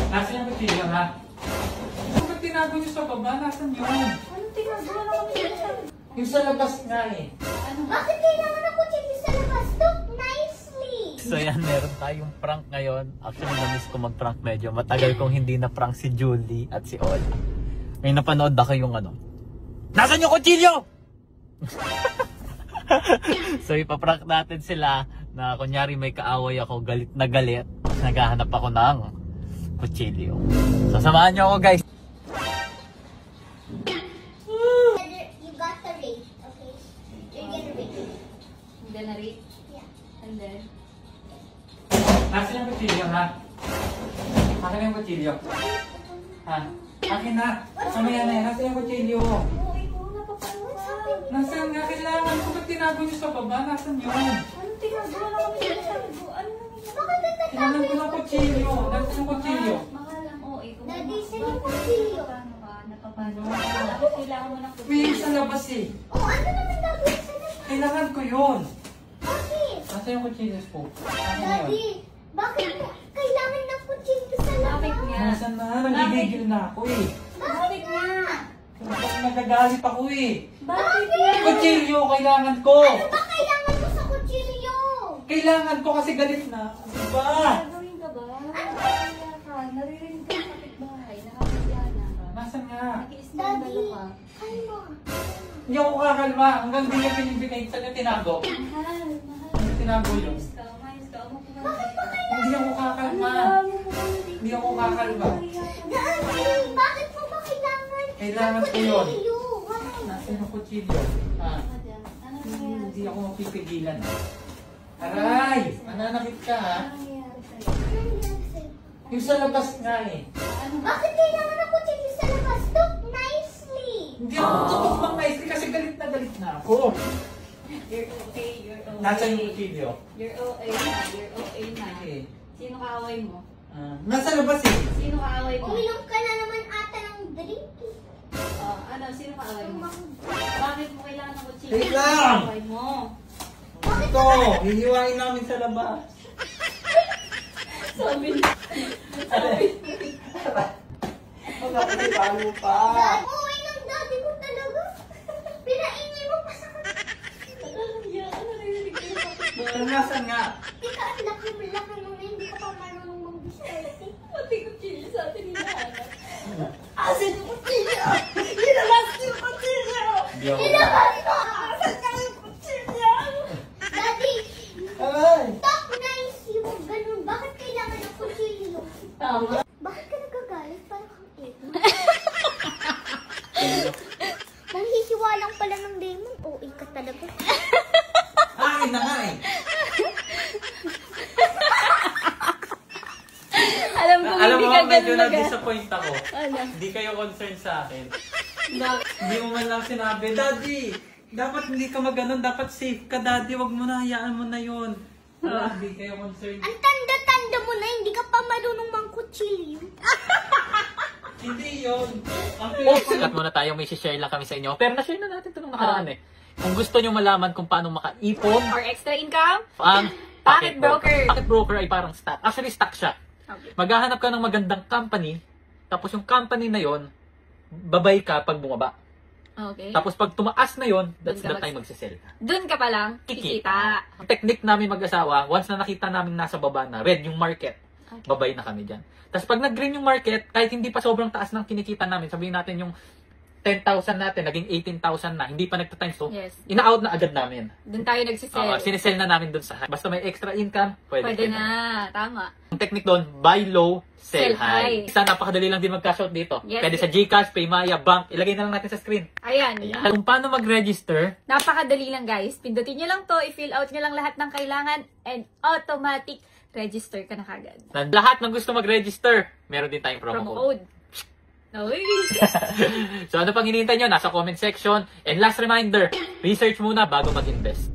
Nasaan yung kutsilyo, ha? Bakit tinago niyo sa baba? Nasaan yun? Anong tinagawa na kami dito? Yung sa labas nga eh. Bakit kailangan ako kutsilyo sa labas? Look nicely! So yan, meron tayong prank ngayon. Actually, na-miss ko mag-prank medyo. Matagal kong hindi na-prank si Julie at si Ol. May napanood ako yung ano. Nasaan yung kutsilyo? So ipaprank natin sila na kunyari may kaaway ako, galit na galit. Naghahanap ako ng kutsilyo. So samahan nyo ako guys. You got the rate, okay? You're gonna rate it. I'm gonna rate. Yeah. And then? Nasaan yung kutsilyo, ha? Akin yung kutsilyo. Ha? Akin na. Kamaya na yan. Nasaan yung kutsilyo? Oo, ikaw na papalawa. Nasaan nga? Kailangan ko. Ba't tinago niyo sa baba? Nasaan yun? Anong tinagawa na kami dito? Ano nangyayari? Kailangan ko ng kutsilyo. Nasaan yung kutsilyo? Mahal ang OA ko. Daddy, saan yung kutsilyo? Paano ka? Napapano ka? Kailangan mo ng May kutsilyo. sa labas eh. Oh, ano naman gagawin sa labas? Kailangan ko yun. Bakit? Nasaan yung kutsilyo po? Akin na yun. Daddy, bakit mo kailangan ng kutsilyo sa Bakit labas? nga? Nasaan na? Nagigigil na ako eh. Bakit nga? Bakit nagagalit ako eh? Bakit nga? Kutsilyo, kailangan ko. Ano ba kailangan mo sa kutsilyo? Kailangan ko kasi galit na. Diba? Gagawin ka ba? Nakakaya ka. Naririnig ka sa kapitbahay. Nakakaya na ka. Nasaan nga? Nag-i-skandalo ka. Kalma. Hindi ako kakalma. Hanggang di niya pinibigay. Saan niya tinago? Mahal. Ano tinago yun? Umayos ka. Umayos ka. Umupo ka. Bakit ba kailangan? Hindi ako kakalma. Hindi ako kakalma. Daddy, bakit mo ba kailangan Kailangan ng ko yun. kutsilyo? Why? Nasaan yung kutsilyo? Ah, Ano nangyayari? hindi ako mapipigilan. Aray! Mananakit ka ha? Ano nangyayari sa'yo? Ano nangyari sa'yo? Yung sa labas nga eh. Ano? Bakit kailangan ng kutsilyo sa labas? Look nicely! Hindi ako tutok nicely kasi galit na ako. You're okay. You're okay. Nasaan yung kutsilyo? You're okay na. You're okay na. Okay. Sino kaaway mo? Nasa labas eh. Sino kaaway mo? Uminom ka na naman ata ng drink. Ano? Sino kaaway mo? Bakit mo kailangan ng kutsilyo? Wait Sino lang! kaaway mo? Ito, hihiwain namin sa labas. Sabi niya. Sabi Magkakalipan mo pa. Uwi ng daddy ko talaga. Pinaingay mo pa sa niya. Ano narinig ko yung kapitbahay? Nasaan nga? Tika, ang laki-laki nung hindi ka pa marunong mag-disparte. Pati kutsilyo sa atin hinahanap. Asan yung kutsilyo? Ilabas yung kutsilyo! Hindi ako. Ilabas mo! Asan ka yung kutsilyo? Daddy, Ay! talk nice yung ganun. Bakit kailangan ng kutsilyo? Tama. Bakit ka nagagalit? Parang kang ito. Nanghihiwa lang pala ng lemon. Oo, ka talaga. Akin na nga eh. Alam ko Alam hindi mo, ka medyo ganun na-disappoint ako. Ano? Hindi kayo concerned sa akin. Bakit? Hindi mo man lang sinabi, Daddy, dapat hindi ka maganon, dapat safe ka, Daddy, wag mo na, hayaan mo na yun. Hindi kayo concerned. Ang tanda-tanda mo na, hindi ka pa marunong mangkutsilyo. Hindi yun. Ang Sikat muna tayo, may share lang kami sa inyo. Pero na-share na natin ito nung nakaraan eh. Kung gusto nyo malaman kung paano makaipon Or extra income? ang Pocket broker. Pocket broker ay parang stock. Actually, stock siya. Okay. Maghahanap ka ng magandang company, tapos yung company na yon, babay ka pag bumaba. Okay. Tapos pag tumaas na yon, that's Doon the ka time magsisell ka. Doon ka pa lang kikita. Ang technique namin mag-asawa, once na nakita namin nasa baba na, red yung market, Okay. babay na kami dyan. Tapos pag nag-green yung market, kahit hindi pa sobrang taas ng kinikita namin, sabihin natin yung 10,000 natin, naging 18,000 na, hindi pa nagta-times 2, Yes. ina-out na agad namin. Doon tayo nagsisell. Sinisell na namin dun sa high. Basta may extra income, Pwede na. Tama. Ang technique doon, buy low, sell Sell high. high. Isa, napakadali lang din mag-cash out dito. Yes. Pwede sa GCash, Paymaya, Bank, ilagay na lang natin sa screen. Ayan. Ayan. Kung paano mag-register, Napakadali lang guys. Pindutin nyo lang to, i-fill out nyo lang lahat ng kailangan and automatic register ka na kagad. lahat ng gusto mag-register, meron din tayong promo code. Code. Uy. So ano pang hinihintay nyo? Nasa comment section. And last reminder, research muna bago mag-invest.